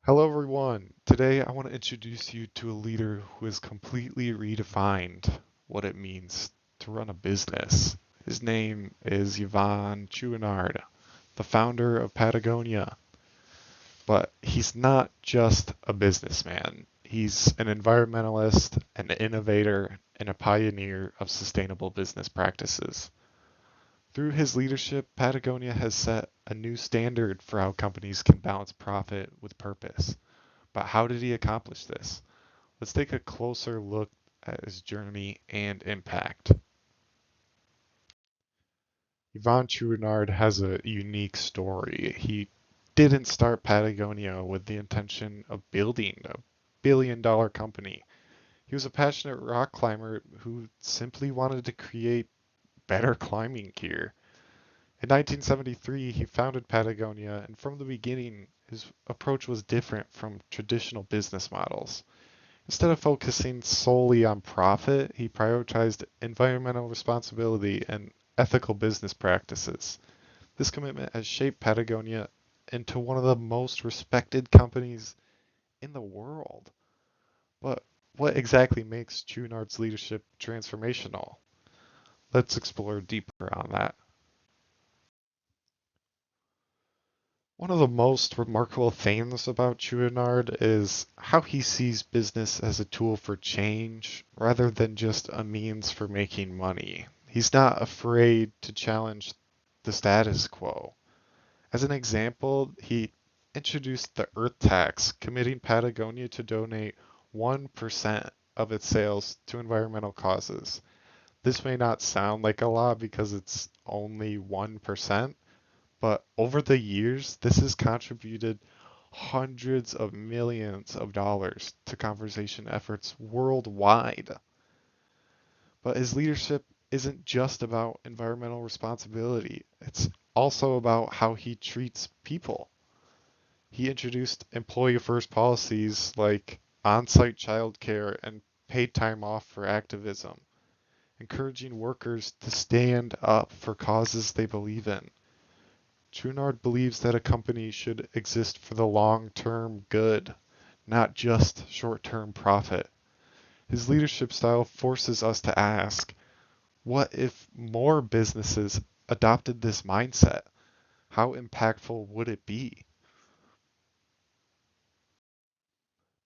Hello, everyone. Today, I want to introduce you to a leader who has completely redefined what it means to run a business. His name is Yvon Chouinard, the founder of Patagonia. But he's not just a businessman. He's an environmentalist, an innovator, and a pioneer of sustainable business practices. Through his leadership, Patagonia has set a new standard for how companies can balance profit with purpose. But how did he accomplish this? Let's take a closer look at his journey and impact. Yvon Chouinard has a unique story. He didn't start Patagonia with the intention of building a billion-dollar company. He was a passionate rock climber who simply wanted to create better climbing gear. In 1973, he founded Patagonia, and from the beginning, his approach was different from traditional business models. Instead of focusing solely on profit, he prioritized environmental responsibility and ethical business practices. This commitment has shaped Patagonia into one of the most respected companies in the world. But what exactly makes Chouinard's leadership transformational? Let's explore deeper on that. One of the most remarkable things about Chouinard is how he sees business as a tool for change rather than just a means for making money. He's not afraid to challenge the status quo. As an example, he introduced the Earth tax, committing Patagonia to donate 1% of its sales to environmental causes. This may not sound like a lot because it's only 1%, but over the years, this has contributed hundreds of millions of dollars to conservation efforts worldwide. But his leadership isn't just about environmental responsibility, it's also about how he treats people. He introduced employee first policies like on site childcare and paid time off for activism, encouraging workers to stand up for causes they believe in. Chouinard believes that a company should exist for the long-term good, not just short-term profit. His leadership style forces us to ask, what if more businesses adopted this mindset? How impactful would it be?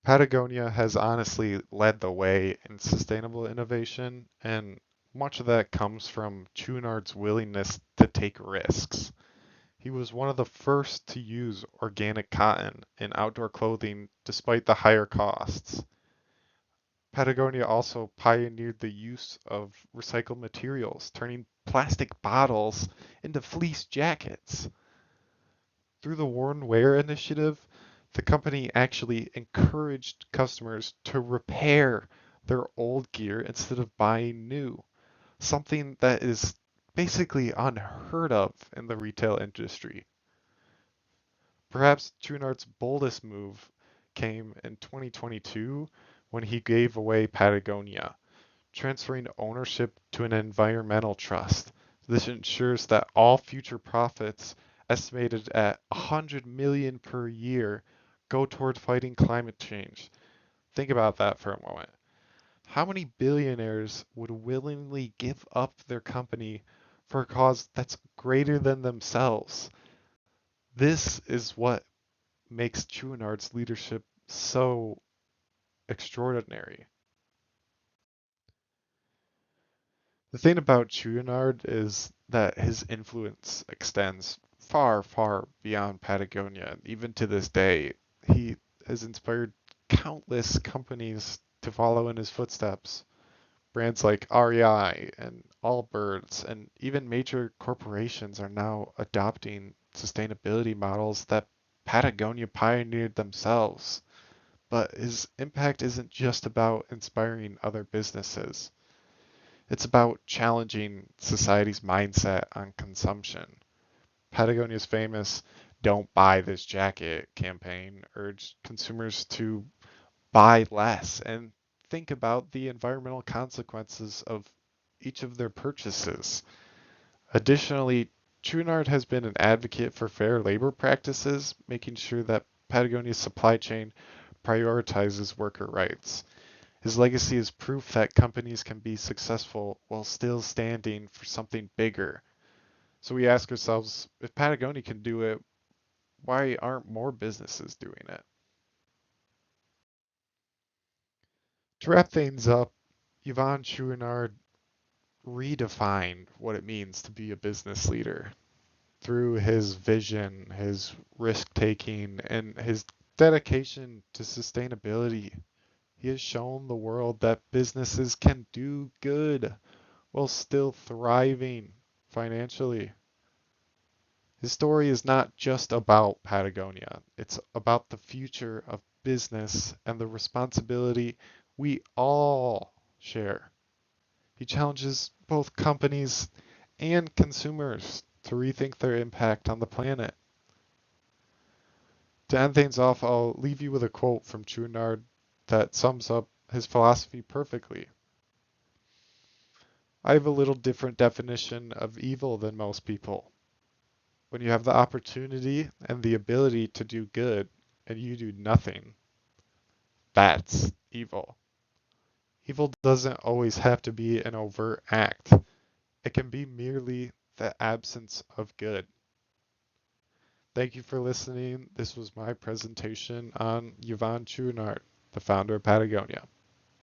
Patagonia has honestly led the way in sustainable innovation, and much of that comes from Chouinard's willingness to take risks. He was one of the first to use organic cotton in outdoor clothing despite the higher costs. Patagonia also pioneered the use of recycled materials, turning plastic bottles into fleece jackets. Through the Worn Wear initiative, the company actually encouraged customers to repair their old gear instead of buying new, something that is basically unheard of in the retail industry. Perhaps Chouinard's boldest move came in 2022 when he gave away Patagonia, transferring ownership to an environmental trust. This ensures that all future profits, estimated at 100 million per year, go toward fighting climate change. Think about that for a moment. How many billionaires would willingly give up their company for a cause that's greater than themselves? This is what makes Chouinard's leadership so extraordinary. The thing about Chouinard is that his influence extends far, far beyond Patagonia. Even to this day, he has inspired countless companies to follow in his footsteps. Brands like REI and Allbirds and even major corporations are now adopting sustainability models that Patagonia pioneered themselves. But his impact isn't just about inspiring other businesses. It's about challenging society's mindset on consumption. Patagonia's famous "Don't Buy This Jacket" campaign urged consumers to buy less and think about the environmental consequences of each of their purchases. Additionally, Chouinard has been an advocate for fair labor practices, making sure that Patagonia's supply chain prioritizes worker rights. His legacy is proof that companies can be successful while still standing for something bigger. So we ask ourselves, if Patagonia can do it, why aren't more businesses doing it? To wrap things up, Yvon Chouinard redefined what it means to be a business leader. Through his vision, his risk taking, and his dedication to sustainability, he has shown the world that businesses can do good while still thriving financially. His story is not just about Patagonia, it's about the future of business and the responsibility we all share. He challenges both companies and consumers to rethink their impact on the planet. To end things off, I'll leave you with a quote from Chouinard that sums up his philosophy perfectly. I have a little different definition of evil than most people. When you have the opportunity and the ability to do good and you do nothing, that's evil. Evil doesn't always have to be an overt act. It can be merely the absence of good. Thank you for listening. This was my presentation on Yvon Chouinard, the founder of Patagonia.